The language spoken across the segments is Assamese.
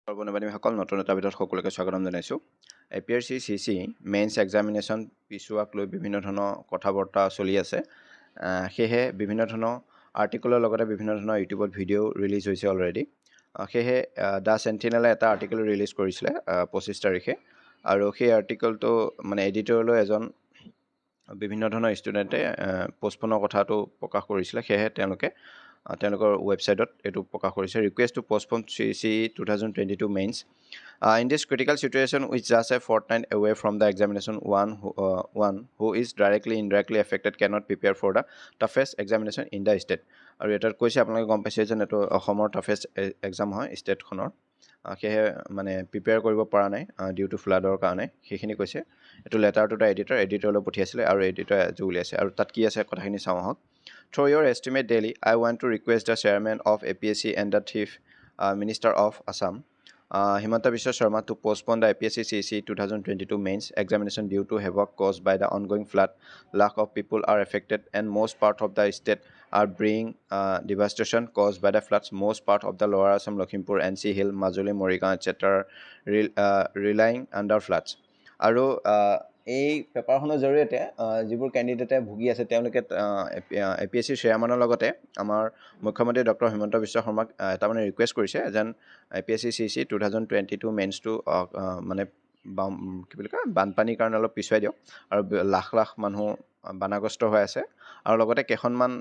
সৰ্বনিবাসীসকল নতুন এটা ভিডিঅ'ত সকলোকে স্বাগতম জনাইছোঁ। APSC CC মেইনছ এক্সামিনেশ্যন পিছুৱাক লৈ বিভিন্ন ধৰণৰ কথা বতৰা চলি আছে। সেয়েহে বিভিন্ন ধৰণৰ আৰ্টিকলৰ লগতে বিভিন্ন ধৰণৰ ইউটিউবত ভিডিঅ' ৰিলিজ হৈছে অলৰেডি। সেয়েহে দ্য চেণ্টিনেলে এটা আৰ্টিকল ৰিলিজ কৰিছিলে 25 তাৰিখে, আৰু সেই আৰ্টিকলটো মানে এডিটৰলৈ এজন বিভিন্ন ধৰণৰ ষ্টুডেণ্টে পষ্টপনৰ কথাটো প্ৰকাশ কৰিছিলে। সেয়েহে তেওঁলোকৰ ৱেবছাইটত এইটো প্ৰকাশ কৰিছে, request to postpone CC 2022 mains in this critical situation with just a fortnight away from the examination one who is directly indirectly affected cannot prepare for the toughest examination in the state. আৰু এটাত কৈছে, আপোনালোকে গম পাইছে যেন এইটো অসমৰ টাফেষ্ট এক্সাম হয় ষ্টেটখনৰ। সেয়েহে মানে প্ৰিপেয়াৰ কৰিব পৰা নাই ডিউ টু ফ্লাডৰ কাৰণে, সেইখিনি কৈছে। এইটো লেটাৰটো এডিটৰলৈ পঠিয়াইছিলে আৰু এডিটৰে আজি উলিয়াইছে। আৰু তাত কি আছে কথাখিনি চাওঁ আহক। Through your estimate daily, I want to request the chairman of APSC and the chief minister of Assam, Himanta Biswa Sharma, to postpone the APSC CC 2022 mains examination due to havoc caused by the ongoing flood. Lakh of people are affected and most part of the state are being devastation caused by the floods. Most part of the lower Assam, Lakhimpur, NC Hill, Majuli, Morrigaon, etc. Relying under floods. আৰু এই পেপাৰখনৰ জৰিয়তে যিবোৰ কেণ্ডিডেটে ভুগি আছে তেওঁলোকে APSC চেয়াৰমেনৰ লগতে আমাৰ মুখ্যমন্ত্ৰী ডক্টৰ হিমন্ত বিশ্ব শৰ্মাক এটা মানে ৰিকুৱেষ্ট কৰিছে যেন APSC CC 2022 মেইনছটো মানে কি বুলি কয় বানপানীৰ কাৰণে অলপ পিছুৱাই দিয়ক। আৰু লাখ লাখ মানুহ বানাগ্ৰস্ত হৈ আছে, আৰু লগতে কেইখনমান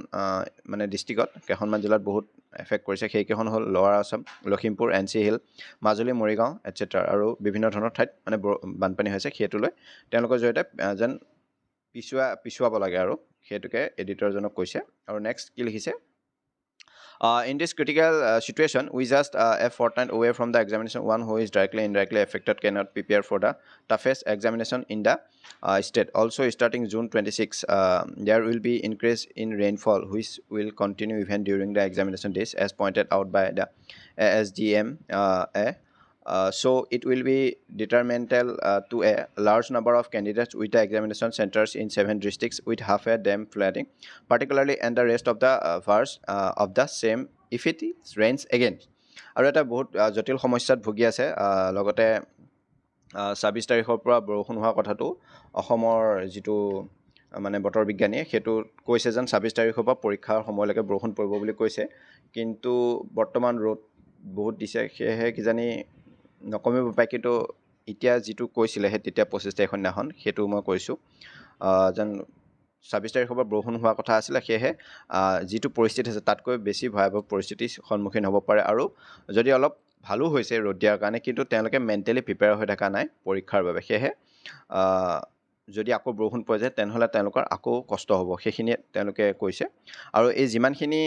মানে ডিষ্ট্ৰিক্টত কেইখনমান জিলাত বহুত এফেক্ট কৰিছে। সেইকেইখন হ'ল lower Assam, Lakhimpur, NC hill, Majuli, Morigaon etc. আৰু বিভিন্ন ধৰণৰ ঠাইত মানে বানপানী হৈছে। সেইটোলৈ তেওঁলোকৰ জৰিয়তে যেন পিছুৱাব লাগে, আৰু সেইটোকে এডিটৰজনক কৈছে। আৰু নেক্সট কি লিখিছে, in this critical situation, we just a fortnight away from the examination. One who is directly indirectly affected cannot prepare for the toughest examination in the state. Also, starting June 26, there will be increase in rainfall, which will continue even during the examination days, as pointed out by the ASDM. So it will be detrimental to a large number of candidates with the examination centers in 7 districts with half a dam flooding, particularly and the rest of the verse of the same if it rains again. আৰু এটা বহুত জটিল সমস্যাত ভুগি আছে। লগতে 26 তাৰিখৰ পৰা বৰষুণ হোৱা কথাটো অসমৰ যিটো মানে বতৰ বিজ্ঞানীয়ে সেইটো কৈছে যেন 26 তাৰিখৰ পৰা পৰীক্ষাৰ সময়লৈকে বৰষুণ পৰিব বুলি কৈছে, কিন্তু বৰ্তমান ৰ'দ বহুত দিছে। সেয়েহে কিজানি নকমিব পাৰে, কিন্তু এতিয়া যিটো কৈছিলে সেই তেতিয়া 25 তাৰিখৰ দিনাখন সেইটো মই কৈছোঁ যেন 26 তাৰিখৰ পৰা বৰষুণ হোৱাৰ কথা আছিলে। সেয়েহে যিটো পৰিস্থিতি আছে তাতকৈ বেছি ভয়াৱহ পৰিস্থিতিৰ সন্মুখীন হ'ব পাৰে। আৰু যদি অলপ ভালো হৈছে ৰ'দ দিয়াৰ কাৰণে, কিন্তু তেওঁলোকে মেণ্টেলি প্ৰিপেয়াৰ হৈ থকা নাই পৰীক্ষাৰ বাবে। সেয়েহে যদি আকৌ বৰষুণ পৰি যায় তেনেহ'লে তেওঁলোকৰ আকৌ কষ্ট হ'ব, সেইখিনিয়ে তেওঁলোকে কৈছে। আৰু এই যিমানখিনি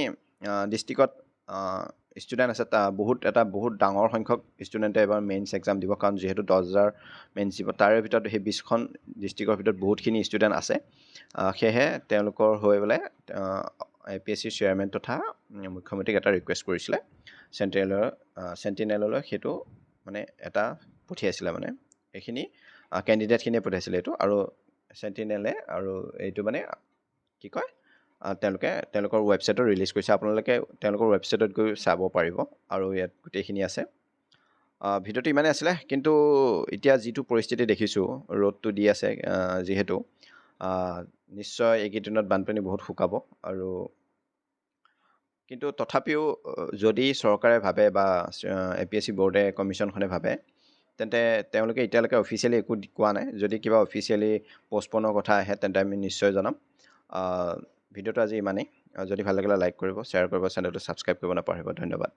ডিষ্ট্ৰিক্টত ষ্টুডেণ্ট আছে এটা বহুত ডাঙৰ সংখ্যক ষ্টুডেণ্টে এবাৰ মেইনছ এক্সাম দিব, কাৰণ যিহেতু 10,000 মেইনছ দিব, তাৰে ভিতৰত সেই 20খন ডিষ্ট্ৰিক্টৰ ভিতৰত বহুতখিনি ষ্টুডেণ্ট আছে। সেয়েহে তেওঁলোকৰ হৈ পেলাই APSC চেয়াৰমেন তথা মুখ্যমন্ত্ৰীক এটা ৰিকুৱেষ্ট কৰিছিলে চেণ্টিনেললৈ। সেইটো মানে এটা পঠিয়াইছিলে, মানে এইখিনি কেণ্ডিডেটখিনিয়ে পঠিয়াইছিলে এইটো। আৰু চেণ্টিনেলে আৰু এইটো মানে কি কয় তেওঁলোকৰ ৱেবছাইটত ৰিলিজ কৰিছে। আপোনালোকে তেওঁলোকৰ ৱেবছাইটত গৈ চাব পাৰিব, আৰু ইয়াত গোটেইখিনি আছে। ভিডিঅ'টো ইমানেই আছিলে, কিন্তু এতিয়া যিটো পৰিস্থিতি দেখিছোঁ, ৰ'দটো দি আছে যিহেতু, নিশ্চয় এইকেইদিনত বানপানী বহুত শুকাব। আৰু কিন্তু তথাপিও যদি চৰকাৰে ভাবে বা APSC বৰ্ডে কমিশ্যনখনে ভাবে, তেন্তে তেওঁলোকে এতিয়ালৈকে অফিচিয়েলি একো কোৱা নাই। যদি কিবা অফিচিয়েলি পষ্টপনৰ কথা আহে তেন্তে আমি নিশ্চয় জনাম। ভিডিঅ'টো আজি ইমানেই। যদি ভাল লাগিলে লাইক কৰিব, শ্বেয়াৰ কৰিব, চেনেলটো ছাবস্ক্ৰাইব কৰিব নাপাহৰিব। ধন্যবাদ।